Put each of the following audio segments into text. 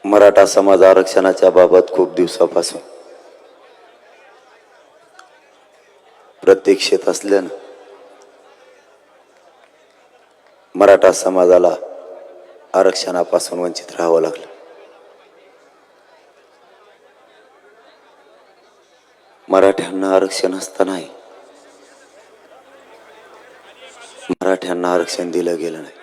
मराठा समाज आरक्षणाच्या बाबत खूप दिवसापासून प्रतीक्षेत असल्यानं मराठा समाजाला आरक्षणापासून वंचित राहावं लागलं. मराठ्यांना आरक्षण असतानाही मराठ्यांना आरक्षण दिलं गेलं नाही.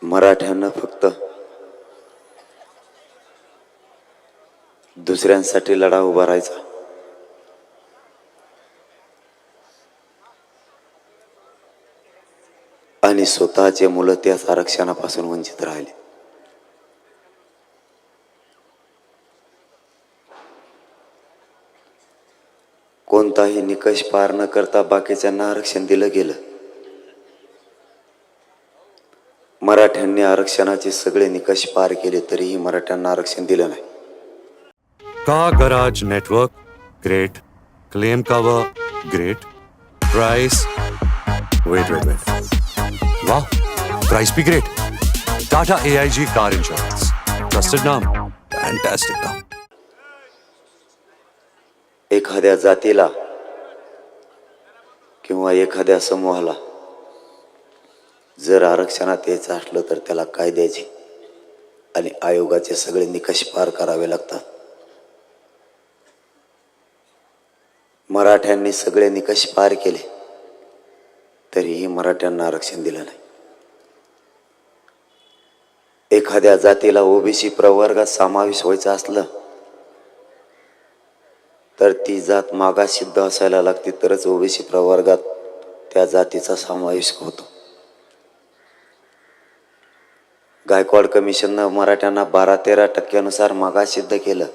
मराठ्यांना फक्त दुसऱ्यांसाठी लढा उभारायचा, आणि स्वतःचे मुलं त्याच आरक्षणापासून वंचित राहिले. कोणताही निकष पार न करता बाकीच्यांना आरक्षण दिलं गेलं. मराठ्यांनी आरक्षणाचे सगळे निकष पार केले तरीही मराठ्यांना आरक्षण दिलं नाही. Car garage network great, claim cover great, price wait वाह, प्राइस भी great. Tata AIG car insurance, trusted नाम, फैंटास्टिक नाम. एखाद्या जातीला किंवा एखाद्या समूहाला जर आरक्षणात यायचं असलं तर त्याला कायद्याचे आणि आयोगाचे सगळे निकष पार करावे लागतात. मराठ्यांनी सगळे निकष पार केले तरीही मराठ्यांना आरक्षण दिलं नाही. एखाद्या जातीला ओबीसी प्रवर्गात समावेश व्हायचं असलं तर ती जात मागास सिद्ध असायला लागते, तरच ओबीसी प्रवर्गात त्या जातीचा समावेश होतो. गायकवाड कमिशननं मराठ्यांना 12-13% मागास सिद्ध केलं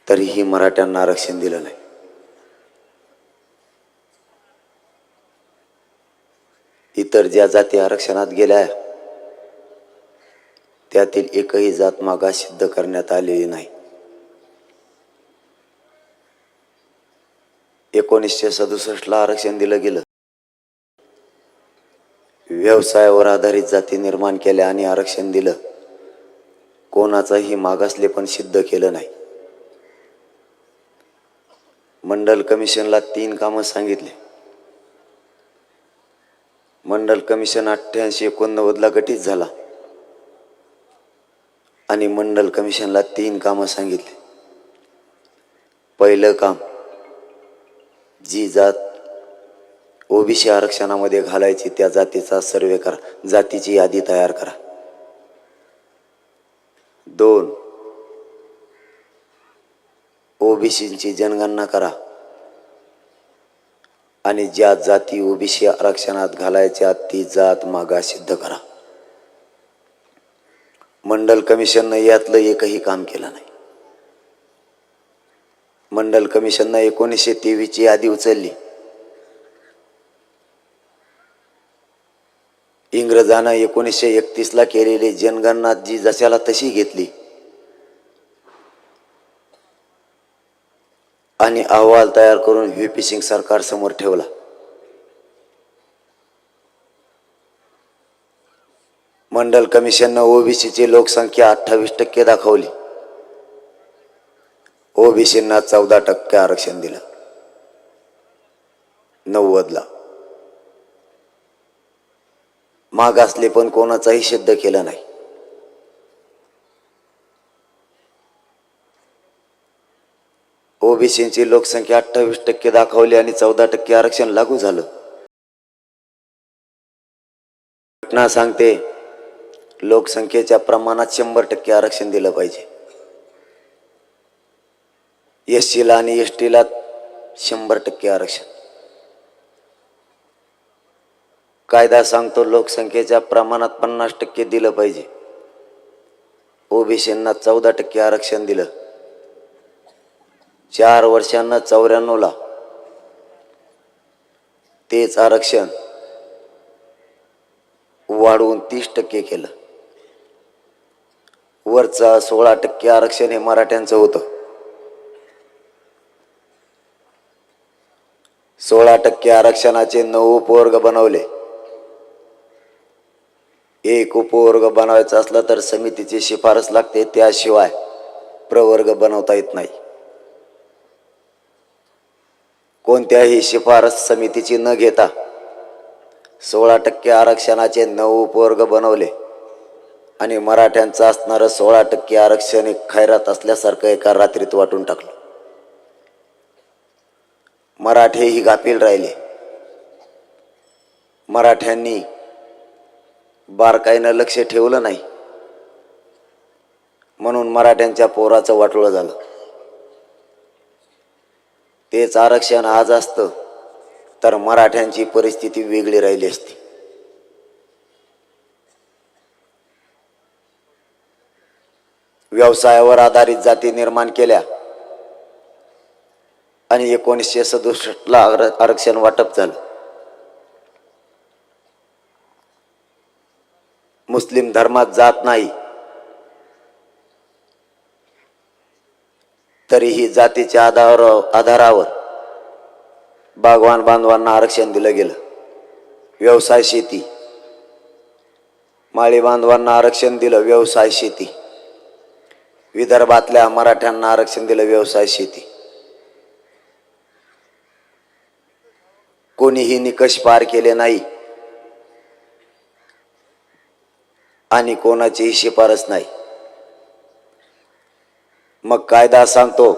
तरीही मराठ्यांना आरक्षण दिलं नाही. इतर ज्या जाती आरक्षणात गेल्या त्यातील एकही जात मागास सिद्ध करण्यात आलेली नाही. 1967 आरक्षण दिलं गेलं. व्यवसायावर आधारित जाती निर्माण केल्या आणि आरक्षण दिलं. कोणाचाही मागासले पण सिद्ध केलं नाही. मंडल कमिशनला 3 कामं सांगितले. मंडल कमिशन 88-89 गठीत झाला आणि मंडल कमिशनला 3 कामं सांगितले. पहिलं काम, जी जात ओबीसी आरक्षणामध्ये घालायची त्या जातीचा सर्वे करा, जातीची यादी तयार करा. 2, ओबीसीची जनगणना करा आणि ज्या जाती ओबीसी आरक्षणात घालायच्या ती जात मागास सिद्ध करा. मंडल कमिशननं यातलं एकही काम केलं नाही. मंडल कमिशननं 1923 यादी उचलली. इंग्रजांना 1931 केलेली जनगणना जी जशाला तशी घेतली आणि अहवाल तयार करून व्हीपी सिंग सरकार समोर ठेवला. मंडल कमिशननं ओबीसीची लोकसंख्या 28% दाखवली. ओबीसींना 14% आरक्षण दिलं 90ला. मागासले पण कोणाचाही सिद्ध केलं नाही. ओबीसीची लोकसंख्या 28% दाखवली आणि 14% आरक्षण लागू झालं. घटना सांगते लोकसंख्येच्या प्रमाणात 100% आरक्षण दिलं पाहिजे. एससीला आणि एसटीला 100% आरक्षण. कायदा सांगतो लोकसंख्येच्या प्रमाणात 50% दिलं पाहिजे. ओबीसींना 14% आरक्षण दिलं. 4 वर्षांना 94ला तेच आरक्षण वाढवून 30% केलं. वरचा 16% आरक्षण हे मराठ्यांचं होतं. 16% आरक्षणाचे 9 उपवर्ग बनवले. एक उपवर्ग बनवायचा असला तर समितीची शिफारस लागते, त्याशिवाय प्रवर्ग बनवता येत नाही. कोणत्याही शिफारस समितीची न घेता 16% आरक्षणाचे 9 उपवर्ग बनवले आणि मराठ्यांचं असणारं 16% आरक्षण एक खैरात असल्यासारखं एका रात्रीत वाटून टाकलं. मराठेही गाफील राहिले. मराठ्यांनी बारकाईनं लक्ष ठेवलं नाही, म्हणून मराठ्यांच्या पोराचं वाटोळं झालं. तेच आरक्षण आज असतं तर मराठ्यांची परिस्थिती वेगळी राहिली असती. व्यवसायावर आधारित जाती निर्माण केल्या आणि 1967ला आरक्षण वाटप झालं. मुस्लिम धर्मात जात नाही तरीही जातीच्या आधारावर बागवान बांधवांना आरक्षण दिलं गेलं. व्यवसाय शेती, माळी बांधवांना आरक्षण दिलं, व्यवसाय शेती. विदर्भातल्या मराठ्यांना आरक्षण दिलं, व्यवसाय शेती. कोणीही निकष पार केले नाही आणि कोणाचीही शिफारस नाही. मग कायदा सांगतो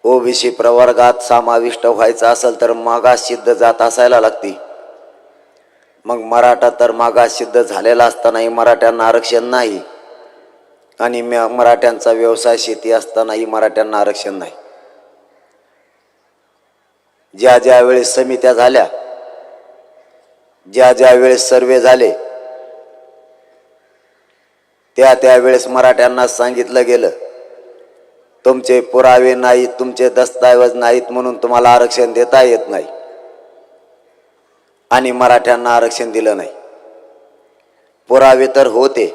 ओबीसी प्रवर्गात समाविष्ट व्हायचं असेल तर मागास सिद्ध जात असायला लागती. मग मराठा तर मागास सिद्ध झालेला असतानाही मराठ्यांना आरक्षण नाही आणि मराठ्यांचा व्यवसाय शेती असतानाही मराठ्यांना आरक्षण नाही. ज्या ज्या वेळेस समित्या झाल्या, ज्या ज्या वेळेस सर्वे झाले, त्या त्यावेळेस मराठ्यांना सांगितलं गेलं तुमचे पुरावे नाहीत, तुमचे दस्तऐवज नाहीत म्हणून तुम्हाला आरक्षण देता येत नाही, आणि मराठ्यांना आरक्षण दिलं नाही. पुरावे तर होते,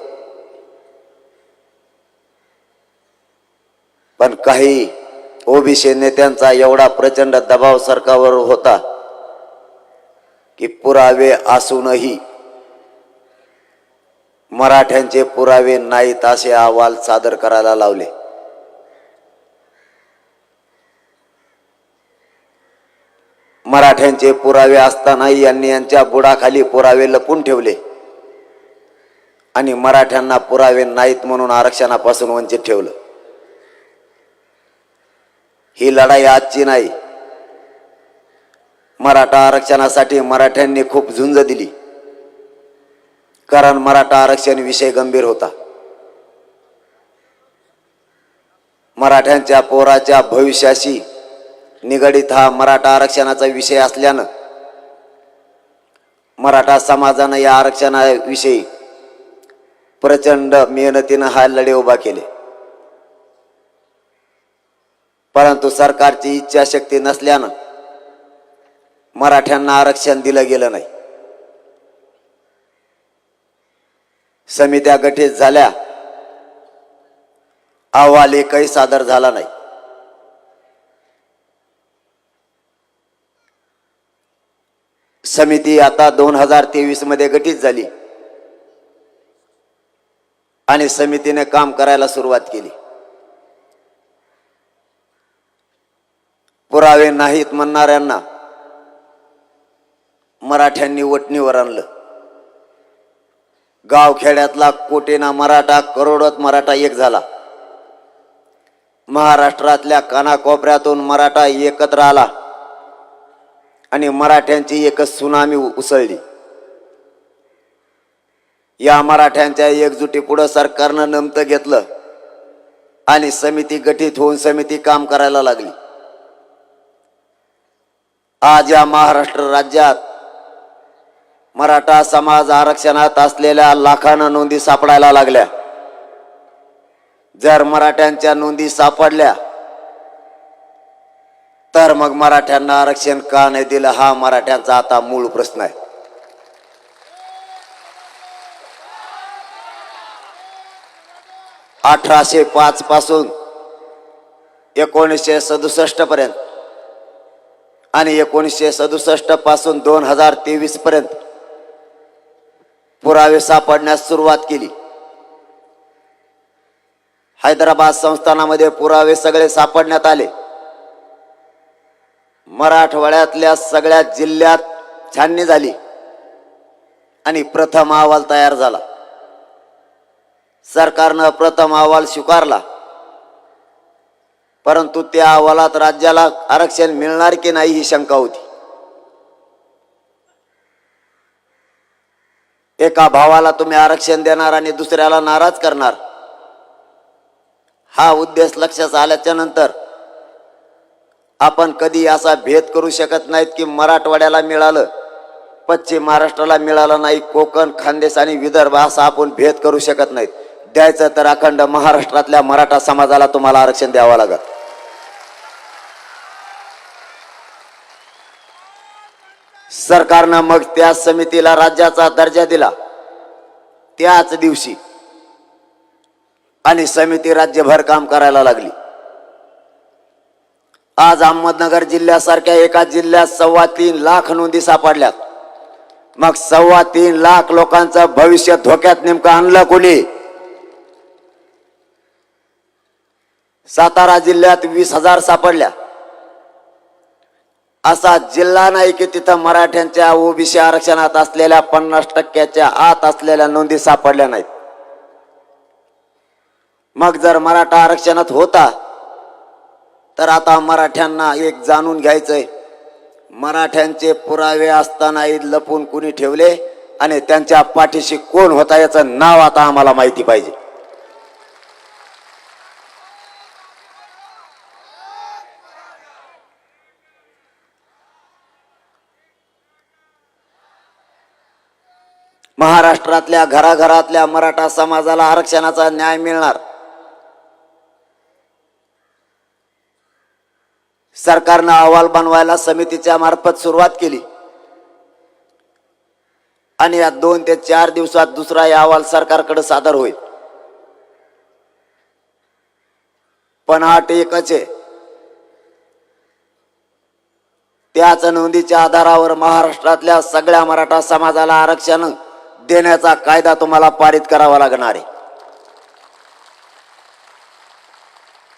पण काही ओबीसी नेत्यांचा एवढा प्रचंड दबाव सरकारवर होता की पुरावे असूनही मराठ्यांचे पुरावे नाहीत असे अहवाल सादर करायला लावले. मराठ्यांचे पुरावे असतानाही यांनी यांच्या बुडाखाली पुरावे लपून ठेवले आणि मराठ्यांना पुरावे नाहीत म्हणून आरक्षणापासून वंचित ठेवलं. ही लढाई आजची नाही. मराठा आरक्षणासाठी मराठ्यांनी खूप झुंज दिली, कारण मराठा आरक्षण विषय गंभीर होता. मराठ्यांच्या पोराच्या भविष्याशी निगडीत हा मराठा आरक्षणाचा विषय असल्यानं मराठा समाजानं या आरक्षणाविषयी प्रचंड मेहनतीनं हा लढे उभा केले. परंतु सरकारची इच्छाशक्ती नसल्यानं मराठ्यांना आरक्षण दिलं गेलं नाही. समित्या गठीत झाल्या, अहवाल एकही सादर झाला नाही. समिती आता 2023 मध्ये गठीत झाली आणि समितीने काम करायला सुरुवात केली. पुरावे नाहीत म्हणणाऱ्यांना मराठ्यांनी वटणीवर आणलं. गावखेड्यातला कोटीना मराठा, करोडोत मराठा एक झाला. महाराष्ट्रातल्या कानाकोपऱ्यातून मराठा एकत्र आला आणि मराठ्यांची एकच सुनामी उसळली. या मराठ्यांच्या एकजुटीपुढं सरकारनं नमतं घेतलं आणि समिती गठीत होऊन समिती काम करायला लागली. आज या महाराष्ट्र राज्यात मराठा समाज आरक्षणात असलेल्या लाखांना नोंदी सापडायला लागल्या. जर मराठ्यांच्या नोंदी सापडल्या तर मग मराठ्यांना आरक्षण का नाही दिलं, हा मराठ्यांचा आता मूळ प्रश्न आहे. (1805) पासून 1967 पर्यंत आणि 1967 पासून 2023 पर्यंत पुरावे सापडण्यास सुरुवात केली. हैदराबाद संस्थानामध्ये पुरावे सगळे सापडण्यात आले. मराठवाड्यातल्या सगळ्या जिल्ह्यात छाननी झाली आणि प्रथम अहवाल तयार झाला. सरकारनं प्रथम अहवाल स्वीकारला, परंतु त्या अहवालात राज्याला आरक्षण मिळणार की नाही ही शंका होती. एका भावाला तुम्ही आरक्षण देणार आणि दुसऱ्याला नाराज करणार, हा उद्देश लक्षात आल्याच्या नंतर आपण कधी असा भेद करू शकत नाहीत की मराठवाड्याला मिळालं, पश्चिम महाराष्ट्राला मिळालं नाही, कोकण, खानदेश आणि विदर्भ असा आपण भेद करू शकत नाहीत. द्यायचं तर अखंड महाराष्ट्रातल्या मराठा समाजाला तुम्हाला आरक्षण द्यावं लागत. सरकारनं मग त्या समितीला राज्याचा दर्जा दिला त्याच दिवशी आणि समिती राज्यभर काम करायला लागली. आज अहमदनगर जिल्ह्यासारख्या एका जिल्ह्यात 3.25 लाख नोंदी सापडल्यात. मग 3.25 लाख लोकांचं भविष्य धोक्यात नेमकं आणलं कोणी? सातारा जिल्ह्यात 20,000 सापडल्या. असा जिल्हा नाही की तिथं मराठ्यांच्या ओबीसी आरक्षणात असलेल्या 50% आत असलेल्या नोंदी सापडल्या नाहीत. मग जर मराठा आरक्षणात होता तर आता मराठ्यांना एक जाणून घ्यायचंय, मराठ्यांचे पुरावे असतानाही लपून कुणी ठेवले आणि त्यांच्या पाठीशी कोण होता याचं नाव आता आम्हाला माहिती पाहिजे. महाराष्ट्रातल्या घराघरातल्या मराठा समाजाला आरक्षणाचा न्याय मिळणार. सरकारनं अहवाल बनवायला समितीच्या मार्फत सुरुवात केली आणि या 2 ते 4 दिवसात दुसरा अहवाल सरकारकडे सादर होईल. पण अट एकच आहे, त्याच नोंदीच्या आधारावर महाराष्ट्रातल्या सगळ्या मराठा समाजाला आरक्षण देण्याचा कायदा तुम्हाला पारित करावा लागणार आहे.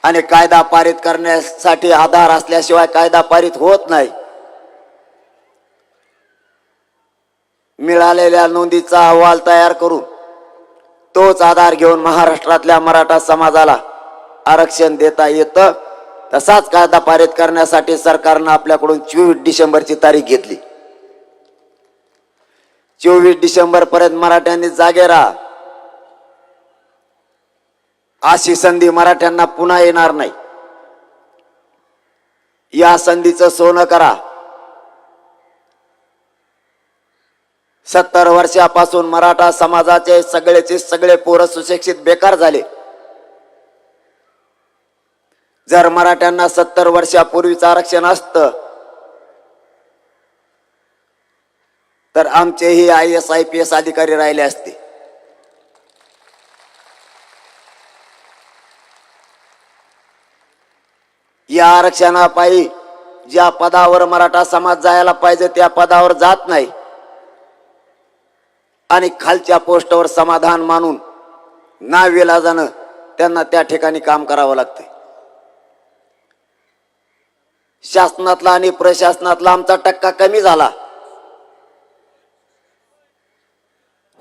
आणि कायदा पारित करण्यासाठी आधार असल्याशिवाय कायदा पारित होत नाही. मिळालेल्या नोंदीचा अहवाल तयार करून तोच आधार घेऊन महाराष्ट्रातल्या मराठा समाजाला आरक्षण देता येतं. तसाच कायदा पारित करण्यासाठी सरकारनं आपल्याकडून 24 डिसेंबरची तारीख घेतली. 24 डिसेंबर पर्यंत मराठ्यांनी जागे राहा. अशी संधी मराठ्यांना पुन्हा येणार नाही. या संधीचं सोनं करा. 70 वर्षापासून मराठा समाजाचे सगळेचे सगळे पोरं सुशिक्षित बेकार झाले. जर मराठ्यांना 70 वर्षापूर्वीचं आरक्षण असतं तर आमचेही IAS IPS अधिकारी राहिले असते. या आरक्षणापायी ज्या पदावर मराठा समाज जायला पाहिजे त्या पदावर जात नाही आणि खालच्या पोस्टवर समाधान मानून नाविलाजानं त्यांना त्या ठिकाणी काम करावं लागतंय. शासनातला आणि प्रशासनातला आमचा टक्का कमी झाला.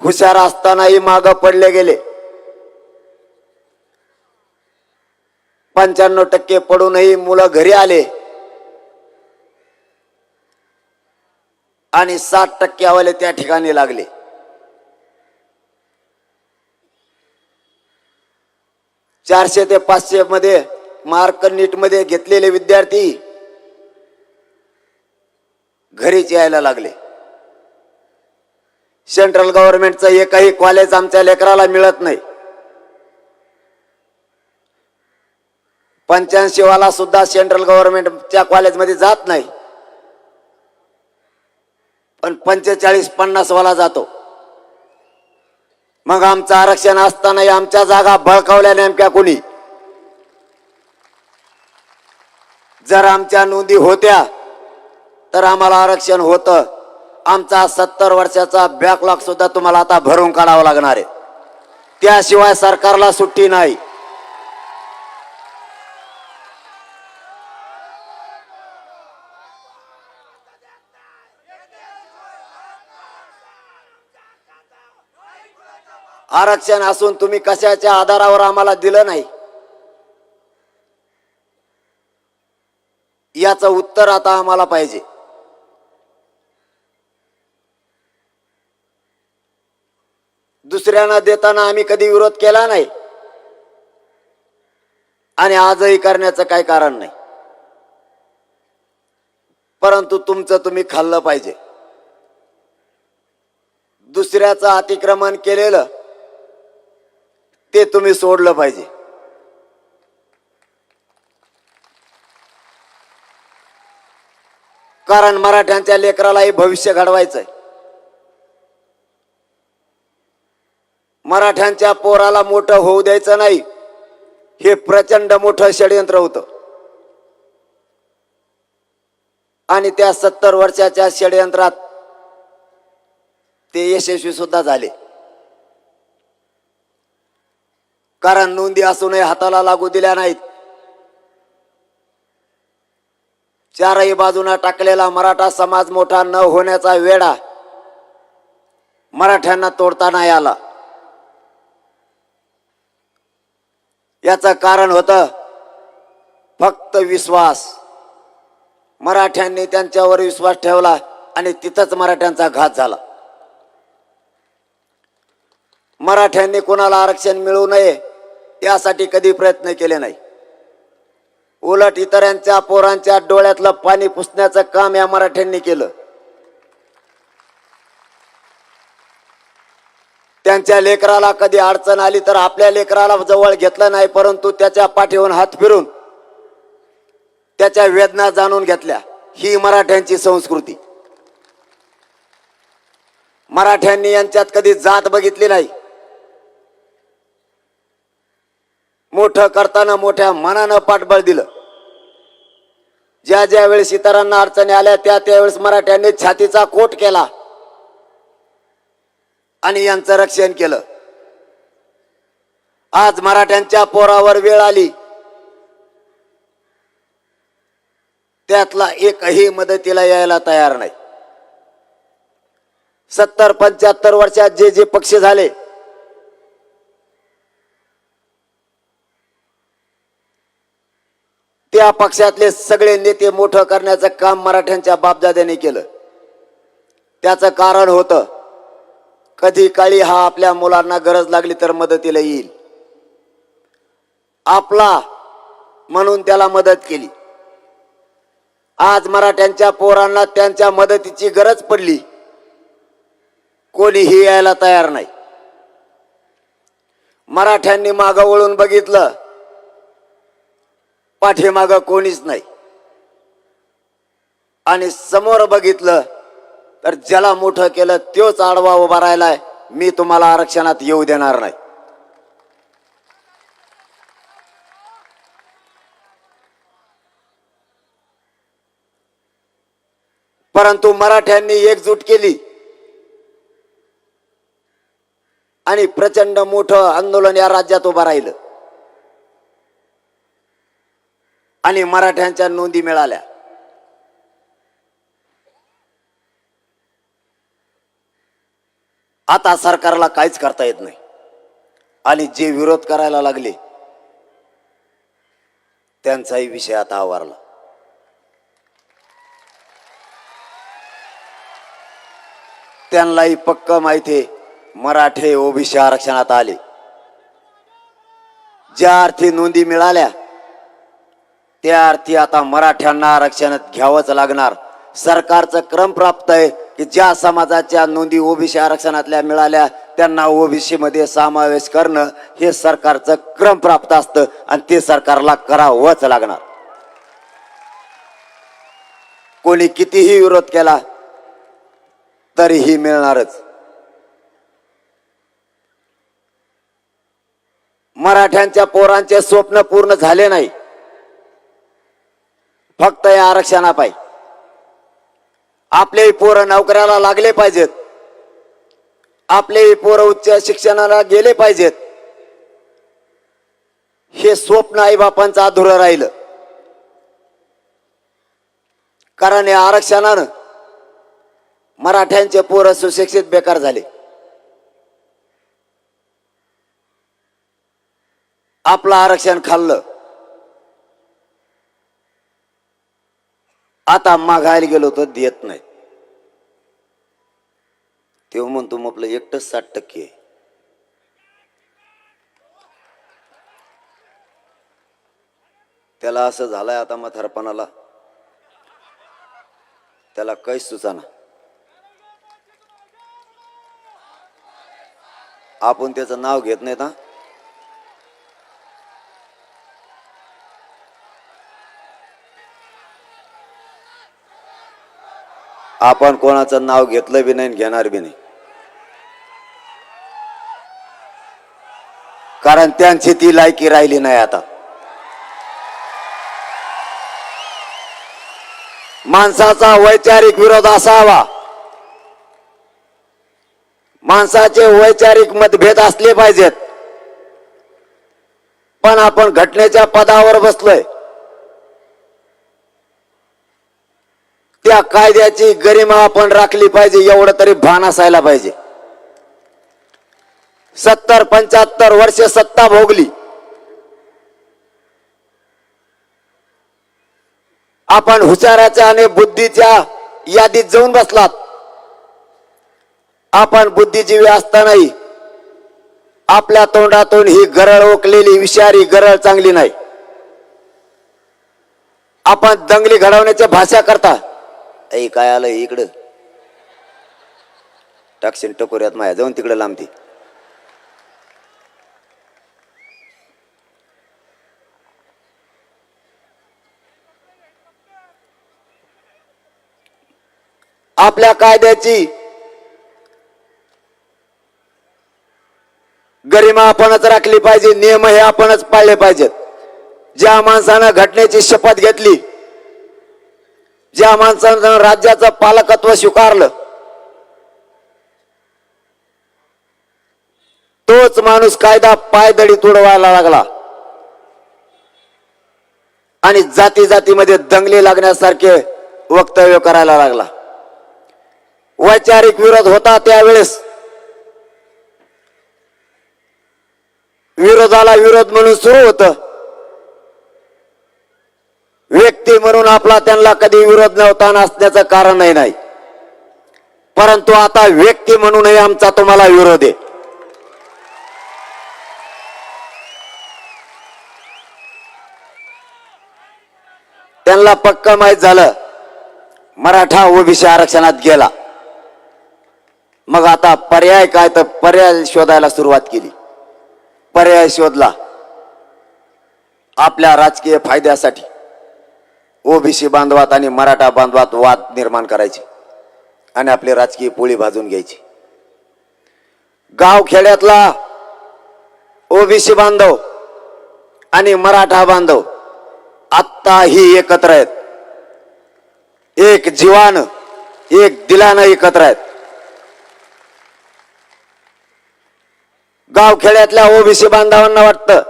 हुशार असतानाही मागं पडले गेले. 95% पडूनही मुलं घरी आले आणि 60% वाले त्या ठिकाणी लागले. चारशे ते 500 मध्ये मार्क नीट मध्ये घेतलेले विद्यार्थी घरीच यायला लागले. सेंट्रल गव्हर्नमेंटचं एकही कॉलेज आमच्या लेकराला मिळत नाही. 85 वाला सुद्धा सेंट्रल गव्हर्नमेंटच्या कॉलेजमध्ये जात नाही, पण 45-50 वाला जातो. मग आमचं आरक्षण असतानाही आमच्या जागा बळकावल्या नेमक्या कोणी? जर आमच्या नोंदी होत्या तर आम्हाला आरक्षण होतं. आमचा 70 वर्षाचा बॅकलॉग सुद्धा तुम्हाला आता भरून काढावा लागणार आहे. त्याशिवाय सरकारला सुट्टी नाही. आरक्षण असून तुम्ही कशाच्या आधारावर आम्हाला दिलं नाही, याचं उत्तर आता आम्हाला पाहिजे. दुसऱ्यांना देताना आम्ही कधी विरोध केला नाही आणि आजही करण्याचं काही कारण नाही. परंतु तुमचं तुम्ही खाल्लं पाहिजे. दुसऱ्याचं अतिक्रमण केलेलं ते तुम्ही सोडलं पाहिजे. कारण मराठ्यांच्या लेकरालाही भविष्य घडवायचंय. मराठ्यांच्या पोराला मोठं होऊ द्यायचं नाही, हे प्रचंड मोठं षडयंत्र होतं. आणि त्या 70 वर्षाच्या षडयंत्रात ते यशस्वी सुद्धा झाले. कारण नोंदी असूनही हाताला लागू दिल्या नाहीत. चारही बाजूना टाकलेला मराठा समाज मोठा न होण्याचा वेढा मराठ्यांना तोडता नाही आला. याचं कारण होतं फक्त विश्वास. मराठ्यांनी त्यांच्यावर विश्वास ठेवला आणि तिथंच मराठ्यांचा घात झाला. मराठ्यांनी कोणाला आरक्षण मिळू नये यासाठी कधी प्रयत्न केले नाही. उलट इतरांच्या पोरांच्या डोळ्यातलं पाणी पुसण्याचं काम या मराठ्यांनी केलं. त्यांच्या लेकराला कधी अडचण आली तर आपल्या लेकराला जवळ घेतलं नाही, परंतु त्याच्या पाठीवरून हात फिरून त्याच्या वेदना जाणून घेतल्या. ही मराठ्यांची संस्कृती. मराठ्यांनी यांच्यात कधी जात बघितली नाही. मोठं करताना मोठ्या मनानं पाठबळ दिलं. ज्या ज्या वेळेस इतरांना अडचणी आल्या त्या त्यावेळेस मराठ्यांनी छातीचा कोट केला आणि यांचं रक्षण केलं. आज मराठ्यांच्या पोरावर वेळ आली, त्यातला एकही मदतीला यायला तयार नाही. 70-75 वर्षात जे जे पक्ष झाले त्या पक्षातले सगळे नेते मोठं करण्याचं काम मराठ्यांच्या बापदाद्यांनी केलं. त्याचं कारण होतं कधी काळी हा आपल्या मुलांना गरज लागली तर मदतीला येईल. आपला म्हणून त्याला मदत केली. आज मराठ्यांच्या पोरांना त्यांच्या मदतीची गरज पडली, कोणीही यायला तयार नाही. मराठ्यांनी मागं वळून बघितलं, पाठीमागं कोणीच नाही. आणि समोर बघितलं तर ज्याला मोठं केलं तोच आडवा उभा राहिलाय. मी तुम्हाला आरक्षणात येऊ देणार नाही. परंतु मराठ्यांनी एकजूट केली आणि प्रचंड मोठं आंदोलन या राज्यात उभं राहिलं आणि मराठ्यांच्या नोंदी मिळाल्या. आता सरकारला काहीच करता येत नाही आणि जे विरोध करायला लागले त्यांचाही विषय आता आवरला. त्यांनाही पक्क माहिती आहे मराठे ओबीसी आरक्षणात आले. ज्या अर्थी नोंदी मिळाल्या त्या अर्थी आता मराठ्यांना आरक्षणात घ्यावंच लागणार. सरकारचं क्रम प्राप्त आहे की ज्या समाजाच्या नोंदी ओबीसी आरक्षणातल्या मिळाल्या त्यांना ओबीसी मध्ये समावेश करणं हे सरकारचं क्रम प्राप्त असतं आणि ते सरकारला करावंच लागणार. कोणी कितीही विरोध केला तरीही मिळणारच. मराठ्यांच्या पोरांचे स्वप्न पूर्ण झाले नाही फक्त या आरक्षणापायी. आपले पोरं नोकऱ्याला लागले पाहिजेत, आपले पोरं उच्च शिक्षणाला गेले पाहिजेत. हे स्वप्न आई बापांचं अधुरं राहिलं. कारण या आरक्षणानं मराठ्यांचे पोरं सुशिक्षित बेकार झाले. आपलं आरक्षण खाल्लं, आता मागायला गेलो तर देत नाही. तेव्हा म्हणतो मग आपलं एकटंच 60% आहे. त्याला असं झालंय आता म्हातारपणाला, त्याला काहीच सुचाना. आपण त्याचं नाव घेत नाहीत. आपण कोणाचं नाव घेतलं बी नाही आणि घेणार बी नाही. कारण त्यांची ती लायकी राहिली नाही आता. माणसाचा वैचारिक विरोध असावा, माणसाचे वैचारिक मतभेद असले पाहिजेत, पण आपण घटनेच्या पदावर बसलोय. त्या कायद्याची गरिमा आपण राखली पाहिजे, एवढं तरी भान असायला पाहिजे. 70-75 वर्ष सत्ता भोगली. आपण हुशाराच्या आणि बुद्धीच्या यादीत जाऊन बसलात. आपण बुद्धिजीवी असतानाही आपल्या तोंडातून ही गरळ ओकलेली विषारी गरळ चांगली नाही. आपण दंगली घडवण्याची भाषा करता. ऐ काय आलं इकडं, टाकशील टकोऱ्यात माया, जाऊन तिकडे लांबती. आपल्या कायद्याची गरिमा आपणच राखली पाहिजे, नियम हे आपणच पाळले पाहिजेत. ज्या माणसानं घटनेची शपथ घेतली, ज्या माणसानं राज्याचं पालकत्व स्वीकारलं, तोच माणूस कायदा पायदळी तुडवायला लागला आणि जाती जातीमध्ये दंगली लागण्यासारखे वक्तव्य करायला लागला. वैचारिक विरोध होता त्यावेळेस विरोधाला विरोध म्हणून सुरू होतं. व्यक्ती म्हणून आपला त्यांना कधी विरोध नव्हता नसण्याचं कारणही नाही. परंतु आता व्यक्ती म्हणूनही आमचा तुम्हाला विरोध आहे. त्यांना पक्का माहित झालं मराठा ओबीसी आरक्षणात गेला. मग आता पर्याय काय, तर पर्याय शोधायला सुरुवात केली. पर्याय शोधला आपल्या राजकीय फायद्यासाठी. ओबीसी बांधवात आणि मराठा बांधवात वाद निर्माण करायचे आणि आपली राजकीय पोळी भाजून घ्यायची. गाव खेड्यातला ओबीसी बांधव आणि मराठा बांधव आत्ताही एकत्र आहेत. एक जीवानं, एक दिलानं एकत्र आहेत. गाव खेड्यातल्या ओबीसी बांधवांना वाटतं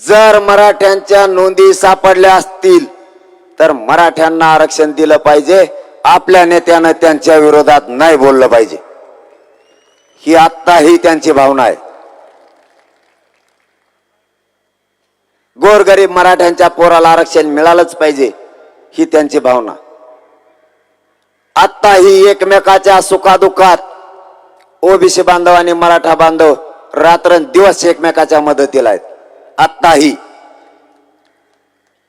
जर मराठ्यांच्या नोंदी सापडल्या असतील तर मराठ्यांना आरक्षण दिलं पाहिजे, आपल्या नेत्यानं त्यांच्या विरोधात नाही बोललं पाहिजे. ही आत्ताही त्यांची भावना आहे. गोरगरीब मराठ्यांच्या पोराला आरक्षण मिळालंच पाहिजे, ही त्यांची भावना. आत्ताही एकमेकाच्या सुखादुःखात ओबीसी बांधव आणि मराठा बांधव रात्रंदिवस एकमेकाच्या मदतीला आहेत. आत्ताही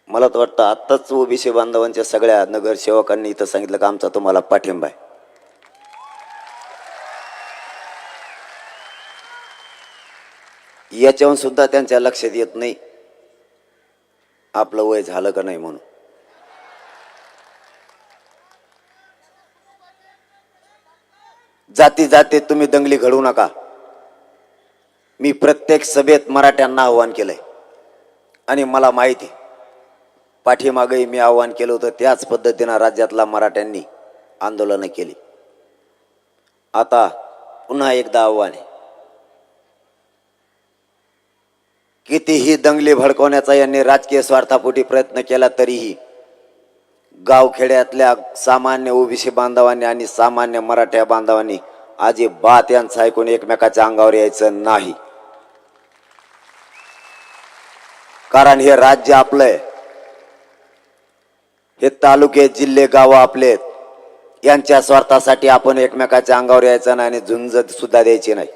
मला तर वाटतं आत्ताच ओबीसी बांधवांच्या सगळ्या नगरसेवकांनी इथं सांगितलं का आमचा तुम्हाला पाठिंबा आहे. याच्याहून सुद्धा त्यांच्या लक्षात येत नाही आपलं वय झालं का नाही म्हणून. जाती जाती तुम्ही दंगली घडवू नका. मी प्रत्येक सभेत मराठ्यांना आव्हान केलंय आणि मला माहिती पाठीमागेही मी आव्हान केलं होतं, त्याच पद्धतीनं राज्यातला मराठ्यांनी आंदोलनं केली. आता पुन्हा एकदा आव्हान आहे. कितीही दंगली भडकवण्याचा यांनी राजकीय स्वार्थापोटी प्रयत्न केला तरीही गावखेड्यातल्या सामान्य ओबीसी बांधवांनी आणि सामान्य मराठा बांधवांनी अजिबात यांचं ऐकून एकमेकाच्या अंगावर यायचं नाही. कारण हे राज्य आपलं आहे, हे तालुके जिल्हे गाव आपले आहेत. यांच्या स्वार्थासाठी आपण एकमेकाच्या अंगावर यायचं नाही आणि झुंज सुद्धा द्यायची नाही.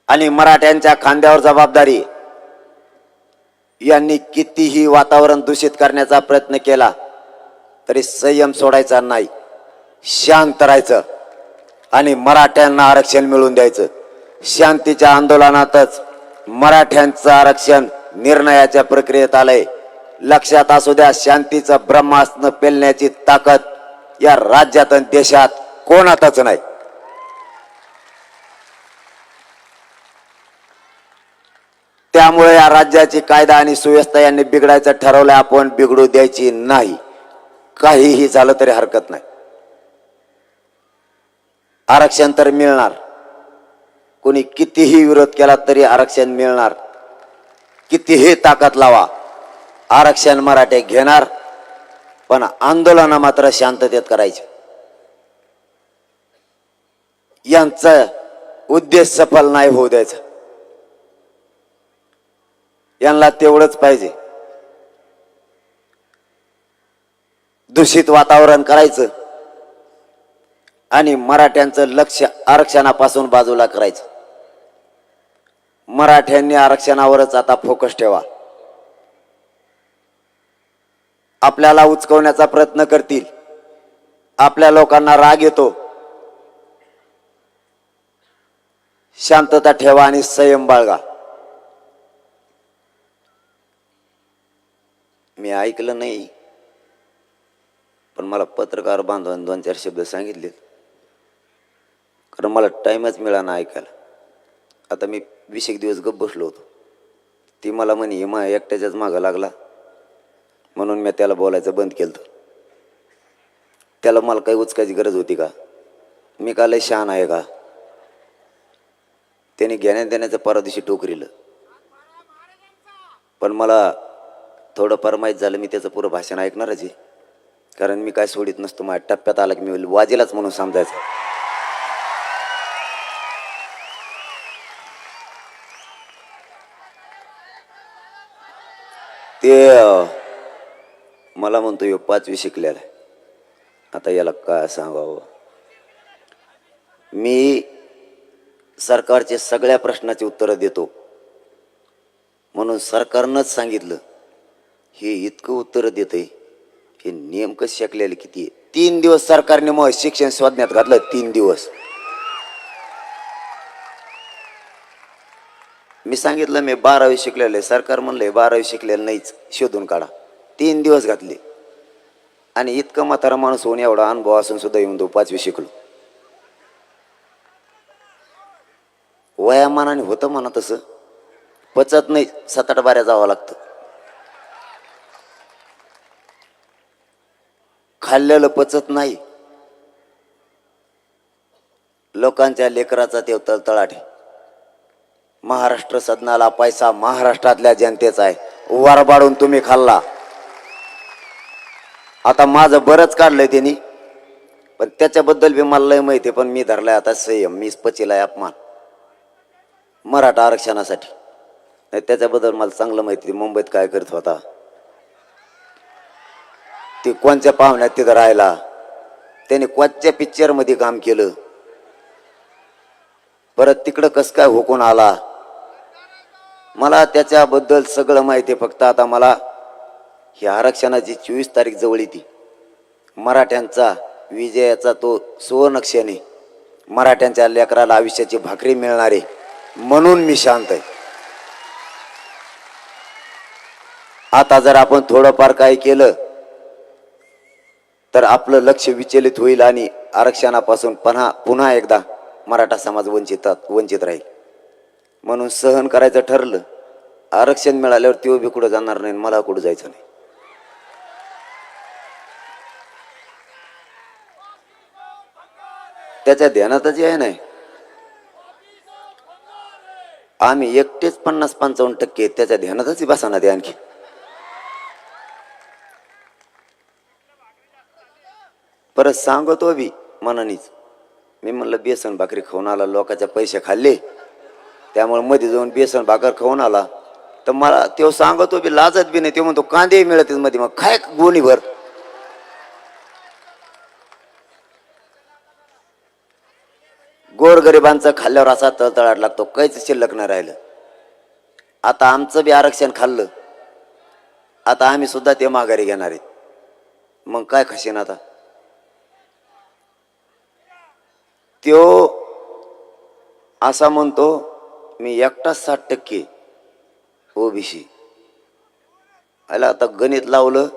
आणि मराठ्यांच्या खांद्यावर जबाबदारी. यांनी कितीही वातावरण दूषित करण्याचा प्रयत्न केला तरी संयम सोडायचा नाही, शांत राहायचं आणि मराठ्यांना आरक्षण मिळवून द्यायचं. शांतीच्या आंदोलनातच मराठ्यांचं आरक्षण निर्णयाच्या प्रक्रियेत आलंय. लक्षात असू द्या, शांतीचं ब्रह्मास्त्र पेलण्याची ताकद या राज्यात आणि देशात कोणातच नाही. त्यामुळे या राज्याची कायदा आणि सुव्यवस्था यांनी बिघडायचं ठरवलंय. आपण बिघडू द्यायची नाही. काहीही झालं तरी हरकत नाही. आरक्षण तर मिळणार. कोणी कितीही विरोध केला तरी आरक्षण मिळणार. कितीही ताकद लावा, आरक्षण मराठे घेणार. पण आंदोलन मात्र शांततेत करायचे. यांचा उद्देश सफल नाही होऊ द्यायचा. यांना तेवढंच पाहिजे, दूषित वातावरण करायचं आणि मराठ्यांचं लक्ष आरक्षणापासून बाजूला करायचं. मराठ्यांनी आरक्षणावरच आता फोकस ठेवा. आपल्याला उचकवण्याचा प्रयत्न करतील. आपल्या लोकांना राग येतो. शांतता ठेवा आणि संयम बाळगा. मी ऐकलं नाही, पण मला पत्रकार बांधवांनी 2-4 शब्द सांगितलेत. कारण मला टाइमच मिळाला ऐकायला. आता मी 20 दिवस गप्प बसलो होतो. ती मला म्हणे मा एकट्याच्याच मागं लागला, म्हणून मी त्याला बोलायचं बंद केलं. त्याला मला काही उचकायची गरज होती का? मी का लय शहाणा आहे का? त्याने घेण्या देण्याचं परदिवशी टोकरीलं. पण मला थोडंफार माहीत झालं. मी त्याचं पुरं भाषण ऐकणारच आहे. कारण मी काय सोडित नसतो. माझ्या टप्प्यात आला की मी वाजेलाच म्हणून समजायचं. ते मला म्हणतो ह्यो 5वी शिकलेला आहे. आता याला काय सांगावं? मी सरकारचे सगळ्या प्रश्नाची उत्तरं देतो म्हणून सरकारनंच सांगितलं हे इतकं उत्तर देतंय. हे नेमकं शिकलेलं किती आहे? 3 दिवस सरकारने मग शिक्षण शोधण्यात घातलं. 3 दिवस मी सांगितलं मी 12वी शिकलेलं आहे. सरकार म्हणलंय 12वी शिकलेलं नाहीच, शोधून काढा. 3 दिवस घातले. आणि इतकं म्हातारा माणूस होऊन एवढा अनुभव असून सुद्धा येऊन तो 5वी शिकलो. वयामानाने होतं म्हणा तसं, पचत नाही. 7-8 बाऱ्या जावं लागतं. खाल्लेलं पचत नाही. लोकांच्या लेकराचा ते तळतळाट. महाराष्ट्र सदनाला पैसा महाराष्ट्रातल्या जनतेचा आहे. वरबाडून तुम्ही खाल्ला. आता माझं बरंच काढलंय त्यांनी, पण त्याच्याबद्दल बी मला लय माहिती. पण मी धरलाय आता संयम. मीच पचिलाय अपमान मराठा आरक्षणासाठी. नाही त्याच्याबद्दल मला चांगलं माहिती. मुंबईत काय करत होता, ते कोणत्या पाहुण्यात तिथं राहिला, त्याने कोणत्या पिक्चर मध्ये काम केलं, परत तिकडं कसं काय हुकून आला, मला त्याच्याबद्दल सगळं माहिती आहे. फक्त आता मला ही आरक्षणाची 24 तारीख जवळ येते. मराठ्यांचा विजयाचा तो सुवर्णक्षण आहे. मराठ्यांच्या लेकराला आयुष्याची भाकरी मिळणार आहे म्हणून मी शांत आहे. आता जर आपण थोडंफार काय केलं तर आपलं लक्ष विचलित होईल आणि आरक्षणापासून पुन्हा एकदा मराठा समाज वंचित राहील. म्हणून सहन करायचं ठरलं आरक्षण मिळाल्यावर तो बी कुठं जाणार नाही, मला कुठं जायचं नाही. त्याच्या ध्यानातच आहे नाही. आम्ही एकटेच 50-55% त्याच्या ध्यानातच बसाना ते आणखी. परत सांगतो बी मनानीच, मी म्हणलं बेसन भाकरी खाऊन आला, लोकांचे पैसे खाल्ले, त्यामुळे मध्ये जाऊन बेसन भाकर खाऊन आला. तर मला तो सांगतो बी, लाजत बी नाही. तो म्हणतो कांदे मिळत मध्ये, मग काय गोणीभर. गोरगरिबांचं खाल्ल्यावर असा तळतळाट लागतो, काहीच शिल्लक नाही राहिलं. आता आमचं बी आरक्षण खाल्लं, आता आम्ही सुद्धा ते माघारी घेणार आहेत. मग काय खाशीन आता. त्यो असा म्हणतो मी एकटा 60% ओबीसी. आला आता गणित लावलं,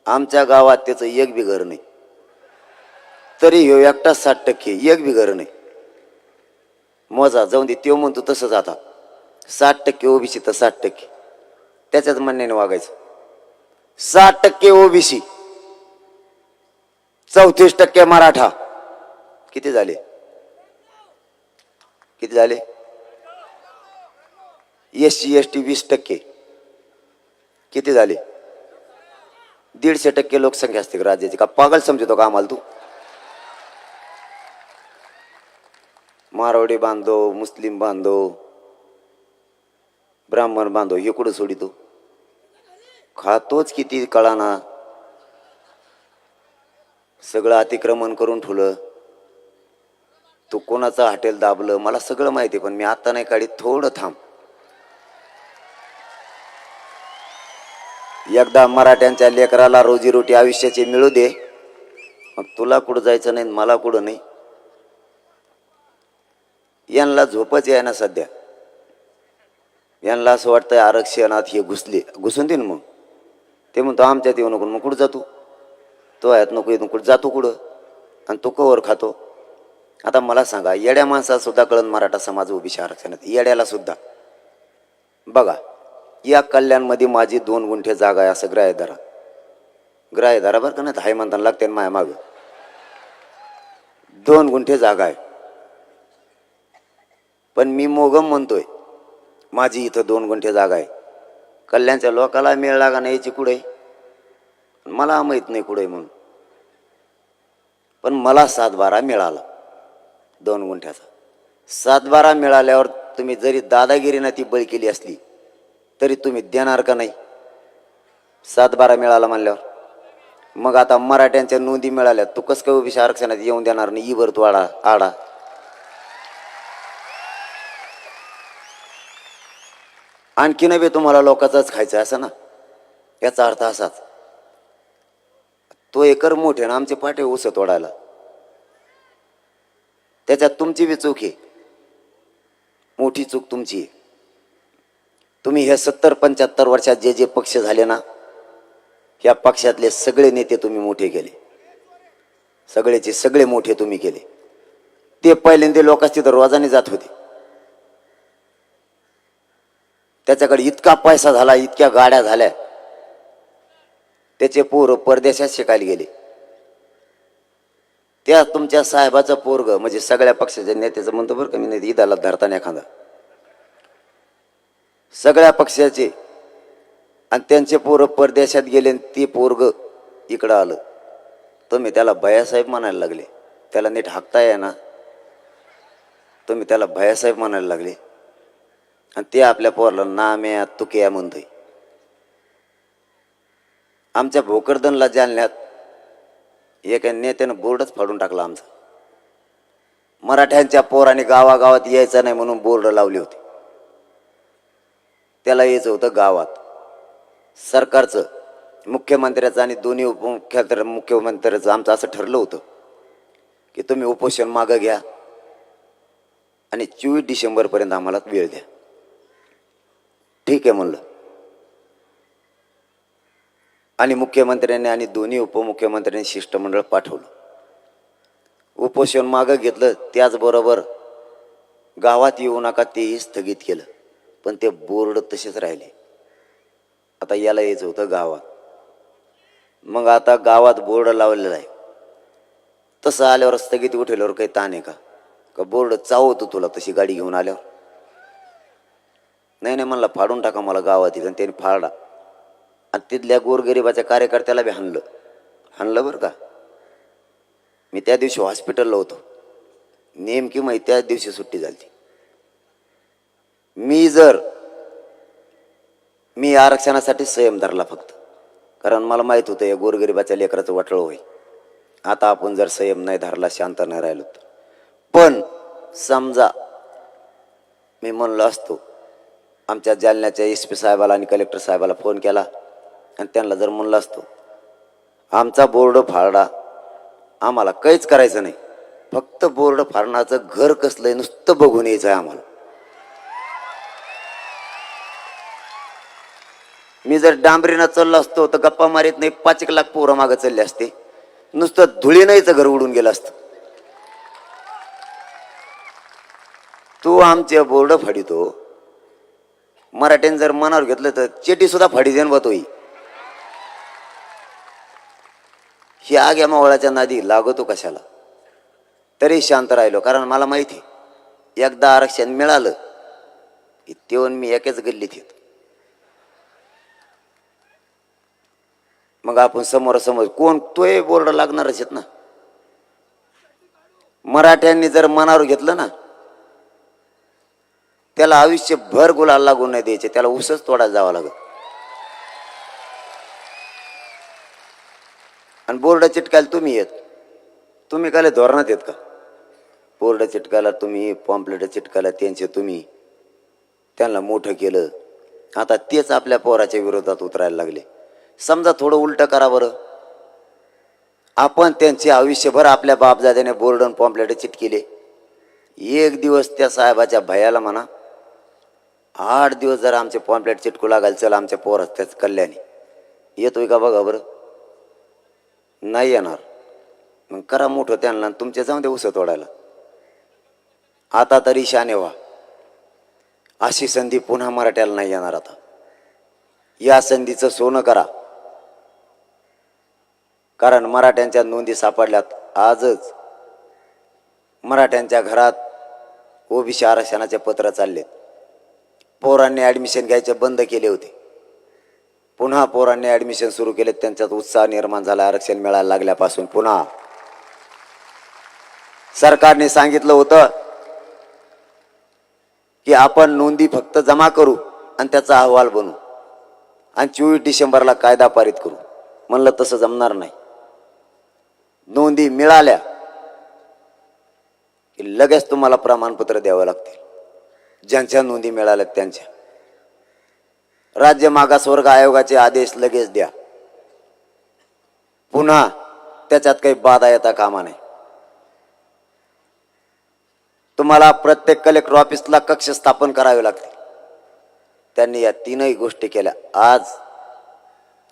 आमच्या गावात त्याचं एक बी घर नाही, तरी ह्यो एकटा 60%, एक बी घर नाही. मोजा जाऊन दे. त्यो म्हणतो तसंच, आता 60% ओबीसी तर 60%, त्याच्याच म्हणण्याने वागायचं. 60% ओबीसी, 34% मराठा. किती झाले? किती झाले? SC ST 20%. किती झाले? 150% लोकसंख्या असते राज्याची. का पागल समजतो का आम्हाला तू? मारवाडी बांधव, मुस्लिम बांधव, ब्राह्मण बांधव हे कुठं सोडितो? खातोच किती कळाना. सगळं अतिक्रमण करून ठेवलं. तू कोणाचं हॉटेल दाबलं मला सगळं माहिती, पण मी आता नाही काढीत. थोडं थांब. एकदा मराठ्यांच्या लेकराला रोजीरोटी आयुष्याची मिळू दे, मग तुला कुठं जायचं नाही, मला कुठं नाही. यांना झोपच आहे ना सध्या. यांना असं वाटतंय आरक्षणात हे घुसून दे ना. मग ते म्हणतो आमच्यात येऊ नको. मग कुठं जातो? तो आहेत नको येतो, कुठं जातो कुठं? आणि तो कवर खातो. आता मला सांगा, येड्या माणसाला सुद्धा कळण मराठा समाज ओबीसी आरक्षणात, येड्याला सुद्धा. बघा, या कल्याणमध्ये माझी 2 गुंठे जागा आहे असं ग्राह्य धरा. ग्राह्य धरा बरं का, नाही हाय म्हणताना लागते माया माग. 2 गुंठे जागा आहे, पण मी मोगम म्हणतोय माझी इथं 2 गुंठे जागा आहे. कल्याणच्या लोकाला मेळ लागा नाही याची कुठे, मला माहीत नाही कुठे म्हणून. पण मला 7-12 मिळाला 2 गुंठ्याचा. 7-12 मिळाल्यावर तुम्ही जरी दादागिरीनं ती बळी केली असली तरी तुम्ही देणार का नाही? 7-12 मिळाला म्हणल्यावर. मग आता मराठ्यांच्या नोंदी मिळाल्या, तू कसं काय ओबीसी आरक्षणात येऊन देणार नाही? इवर तू आडा. आणखी नव्हे तुम्हाला लोकांचाच खायचं असं ना. याचा अर्थ असाच, तो एकर मोठे ना आमचे पाटे ऊस तोडायला, त्याच्यात तुमची बी चूक आहे. मोठी चूक तुमची आहे. तुम्ही हे 70-75 वर्षात जे जे पक्ष झाले ना, या पक्षातले सगळे नेते तुम्ही मोठे केले. सगळेचे सगळे मोठे तुम्ही केले. ते पहिल्यांदा लोकांची तर रोजाने जात होते. त्याच्याकडे इतका पैसा झाला, इतक्या गाड्या झाल्या, त्याचे पोरं परदेशात शिकायला गेले. त्या तुमच्या साहेबाचं पोरग म्हणजे सगळ्या पक्षाच्या नेत्याचं म्हणतो बरं का मी, नाही ईदाला धरताना एखादा, सगळ्या पक्षाचे, आणि त्यांचे पोरं परदेशात गेले, ते पोरग इकडं आलं. तुम्ही त्याला भैयासाहेब म्हणायला लागले. त्याला नीट हाकताय ना, तुम्ही त्याला भैयासाहेब म्हणायला लागले. आणि ते आपल्या पोरला नाम्या तुक्या म्हणतोय. आमच्या भोकरदनला जालन्यात एका नेत्यानं बोर्डच फाडून टाकला आमचा. मराठ्यांच्या पोराने गावागावात यायचं नाही म्हणून बोर्ड लावले होते. त्याला यायचं होतं गावात. सरकारचं, मुख्यमंत्र्याचं आणि दोन्ही मुख्यमंत्र्याचं आमचं असं ठरलं होतं की तुम्ही उपोषण मागं घ्या आणि 24 डिसेंबरपर्यंत आम्हाला वेळ द्या. ठीक आहे म्हणलं. आणि मुख्यमंत्र्यांनी आणि दोन्ही उपमुख्यमंत्र्यांनी शिष्टमंडळ पाठवलं. उपोषण मागं घेतलं. त्याचबरोबर गावात येऊ नका तेही स्थगित केलं. पण ते बोर्ड तसेच राहिले. आता याला यायचं होतं गावात, मग आता गावात बोर्ड लावलेला आहे. तसं आल्यावर स्थगिती उठवल्यावर काही ताण आहे का बोर्ड चावतो तुला तशी गाडी घेऊन आल्यावर? नाही नाही म्हणला फाडून टाका मला गावात येईल, आणि त्याने फाडला. आणि तिथल्या गोरगरिबाच्या कार्यकर्त्याला बी हाणलं बरं का. मी त्या दिवशी हॉस्पिटलला होतो, नेमकी माहिती त्याच दिवशी सुट्टी झाली. मी आरक्षणासाठी संयम धरला फक्त, कारण मला माहित होतं या गोरगरिबाच्या लेकराचं वाटळ होईल. आता आपण जर संयम नाही धरला, शांत नाही राहिलो तर. पण समजा मी म्हणलो असतो, आमच्या जालन्याच्या SP साहेबाला आणि कलेक्टर साहेबाला फोन केला आणि त्यांना जर म्हणलं असतो आमचा बोर्ड फाडा, आम्हाला काहीच करायचं नाही, फक्त बोर्ड फाडण्याचं घर कसलंय नुसतं बघून यायचं आहे आम्हाला. मी जर डांबरीनं चाललो असतो तर गप्पा मारीत नाही 5 लाख पोरं मागं चालले असते, नुसतं धुळीनाहीच घर उडून गेलं असतं. तू आमचे बोर्ड फाडितो, मराठ्याने जर मनावर घेतलं तर चेटी सुद्धा फाडी देन बतोई. ही आग्या मावळाच्या नादी लागतो कशाला. तरी शांत राहिलो, कारण मला माहिती एकदा आरक्षण मिळालं की तेवून मी एकाच गल्लीत येतो. मग आपण समोरासमोर कोण तोय बोर्ड लागणारच आहेत ना. मराठ्यांनी जर मनावर घेतलं ना, त्याला आयुष्यभर गुलाल लागून नाही द्यायचे, त्याला उसच तोडा जावं लागत. आणि बोर्ड चिटकायला तुम्ही काय धोरणात येत का? बोर्ड चिटकायला तुम्ही, पॉम्पलेट चिटकायला त्यांचे तुम्ही, त्यांना मोठं केलं. आता तेच आपल्या पोराच्या विरोधात उतरायला लागले. समजा थोडं उलट करा बरं. आपण त्यांचे आयुष्यभर आपल्या बापजाद्याने बोर्ड आणि पॉम्पलेट चिटकेले. एक दिवस त्या साहेबाच्या भयाला म्हणा 8 दिवस जर आमचे पॉम्पलेट चिटकू लागाल, चला आमच्या पोरात त्याच कल्याणी येतोय का बघा बरं. नाही येणार. मग करा मोठं त्यांना, तुमचे जाऊन दे उसं तोडायला. आता तरी शाने व्हा. अशी संधी पुन्हा मराठ्याला नाही येणार. आता या संधीचं सोनं करा, कारण मराठ्यांच्या नोंदी सापडल्यात. आजच मराठ्यांच्या घरात OBC आरक्षणाचे पत्र चाललेत. पोरांनी ॲडमिशन घ्यायचे बंद केले होते, पुन्हा पोरांनी ॲडमिशन सुरू केले. त्यांच्यात उत्साह निर्माण झाला आरक्षण मिळायला लागल्यापासून. पुन्हा सरकारने सांगितलं होतं की आपण नोंदी फक्त जमा करू आणि त्याचा अहवाल बनवू आणि 24 डिसेंबरला कायदा पारित करू. म्हणलं तसं जमणार नाही. नोंदी मिळाल्या की लगेच तुम्हाला प्रमाणपत्र द्यावं लागतील. ज्यांच्या नोंदी मिळाल्यात त्यांच्या. राज्य मागासवर्ग आयोगाचे आदेश लगेच द्या. पुन्हा त्याच्यात काही बाधा येता कामा नये. तुम्हाला प्रत्येक कलेक्टर ऑफिसला कक्ष स्थापन करावे लागतील. त्यांनी या 3ही गोष्टी केल्या. आज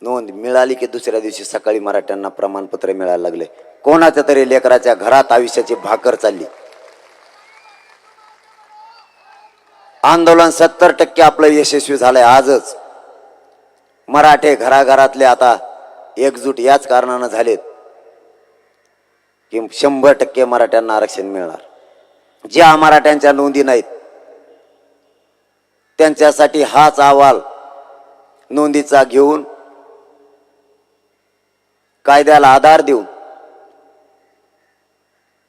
नोंद मिळाली की दुसऱ्या दिवशी सकाळी मराठ्यांना प्रमाणपत्र मिळायला लागले. कोणाच्या तरी लेकराच्या घरात आयुष्याची भाकर चालली. आंदोलन 70% आपलं यशस्वी झालंय. आजच मराठे घराघरातले आता एकजूट याच कारणानं झालेत की 100% मराठ्यांना आरक्षण मिळणार. ज्या मराठ्यांच्या नोंदी नाहीत त्यांच्यासाठी हाच अहवाल नोंदीचा घेऊन कायद्याला आधार देऊन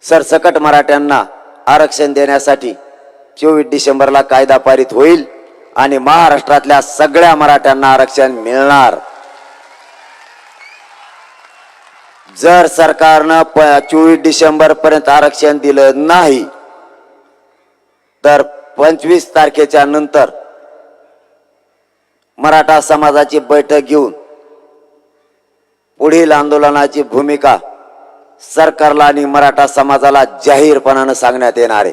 सरसकट मराठ्यांना आरक्षण देण्यासाठी 24 डिसेंबरला कायदा पारित होईल आणि महाराष्ट्रातल्या सगळ्या मराठ्यांना आरक्षण मिळणार. जर सरकारनं 24 डिसेंबर पर्यंत आरक्षण दिलं नाही तर 25 तारखेच्या नंतर मराठा समाजाची बैठक घेऊन पुढील आंदोलनाची भूमिका सरकारला आणि मराठा समाजाला जाहीरपणानं सांगण्यात येणार आहे.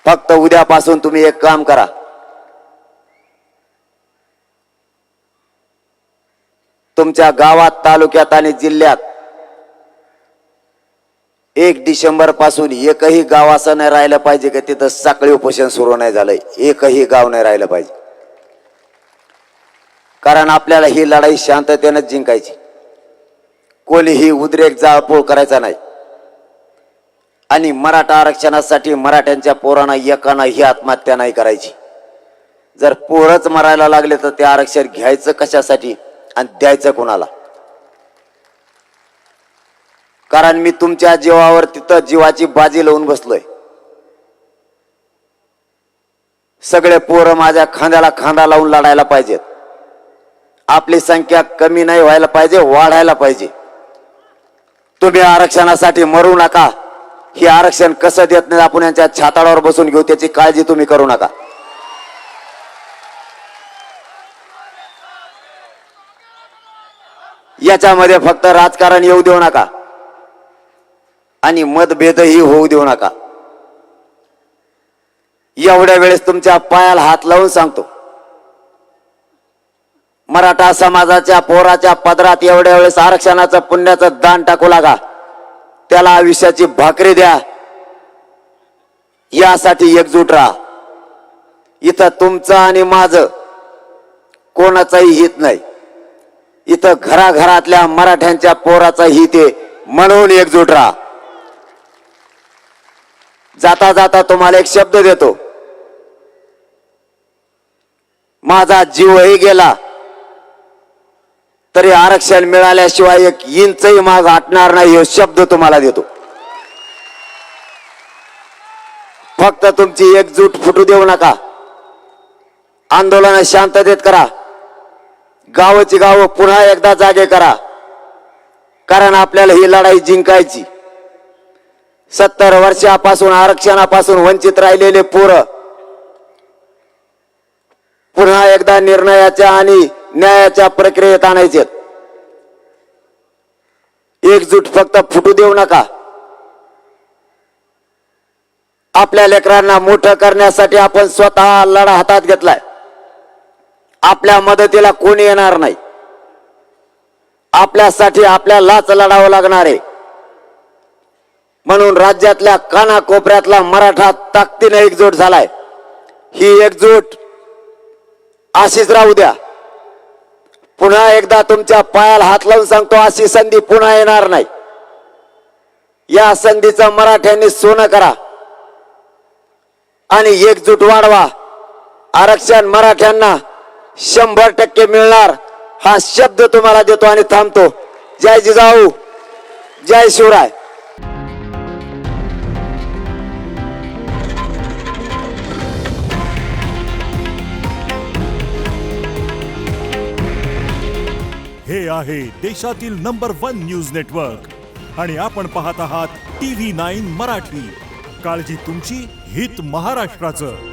फक्त उद्यापासून तुम्ही एक काम करा. तुमच्या गावात, तालुक्यात आणि जिल्ह्यात 1 डिसेंबर पासून एकही गाव असं नाही राहिलं पाहिजे की तिथं साखळी उपोषण सुरू नाही झालंय. एकही गाव नाही राहिलं पाहिजे. कारण आपल्याला ही लढाई शांततेने जिंकायची. कोणीही उद्रेक जाळपोळ करायचा नाही. आणि मराठा आरक्षणासाठी मराठ्यांच्या पोरांना एकाना ही आत्महत्या नाही करायची. जर पोरच मरायला लागले तर ते आरक्षण घ्यायचं कशासाठी आणि द्यायचं कोणाला? कारण मी तुमच्या जीवावर तिथं जीवाची बाजी लावून बसलोय. सगळे पोरं माझ्या खांद्याला खांदा लावून लढायला पाहिजेत. आपली संख्या कमी नाही व्हायला पाहिजे, वाढायला पाहिजे. तुम्ही आरक्षणासाठी मरू नका. हे आरक्षण कसं देत नाही आपण यांच्या छाताडावर बसून घेऊ, त्याची काळजी तुम्ही करू नका. याच्यामध्ये फक्त राजकारण येऊ देऊ नका आणि मतभेदही होऊ देऊ नका. एवढ्या वेळेस तुमच्या पायाला हात लावून सांगतो, मराठा समाजाच्या पोराच्या पदरात एवढ्या वेळेस आरक्षणाचं पुण्याचं दान टाकू लागा. त्याला आयुष्याची भाकरी द्या. यासाठी एकजूट राहा. इथं तुमचं आणि माझं कोणाचंही हित नाही. इथं घराघरातल्या मराठ्यांच्या पोराचं हित आहे. म्हणून एकजूट राहा. जाता जाता तुम्हाला एक शब्द देतो, माझा जीवही गेला तरी आरक्षण मिळाल्याशिवाय 1 इंचही माग हटणार नाही, हे शब्द तुम्हाला देतो. फक्त तुमची एकजूट फुटू देऊ नका. आंदोलन शांततेत करा. गावाची गावं पुन्हा एकदा जागे करा. कारण आपल्याला ही लढाई जिंकायची. 70 वर्षापासून आरक्षणापासून वंचित राहिलेले पोरं पुन्हा एकदा निर्णयाच्या आणि न्यायाच्या प्रक्रियेत आणायचे. एकजूट फक्त फुटू देऊ नका. आपल्या लेकरांना मोठं करण्यासाठी आपण स्वतः लढा हातात घेतलाय. आपल्या मदतीला कोणी येणार नाही. आपल्यासाठी आपल्यालाच लढावं लागणार आहे. म्हणून राज्यातल्या कानाकोपऱ्यातला मराठा ताकदीने एकजूट झालाय. ही एकजूट अशीच राहू द्या. पुन्हा एकदा तुमच्या पायाला हात लावून सांगतो, अशी संधी पुन्हा येणार नाही. या संधीचं मराठ्यांनी सोनं करा आणि एकजूट वाढवा. आरक्षण मराठ्यांना 100% मिळणार, हा शब्द तुम्हाला देतो आणि थांबतो. जय जिजाऊ, जय शिवराय. हे आहे देशातील नंबर 1 न्यूज नेटवर्क आणि आपण पाहत आहात TV9 मराठी. काळजी तुमची, हित महाराष्ट्राचं.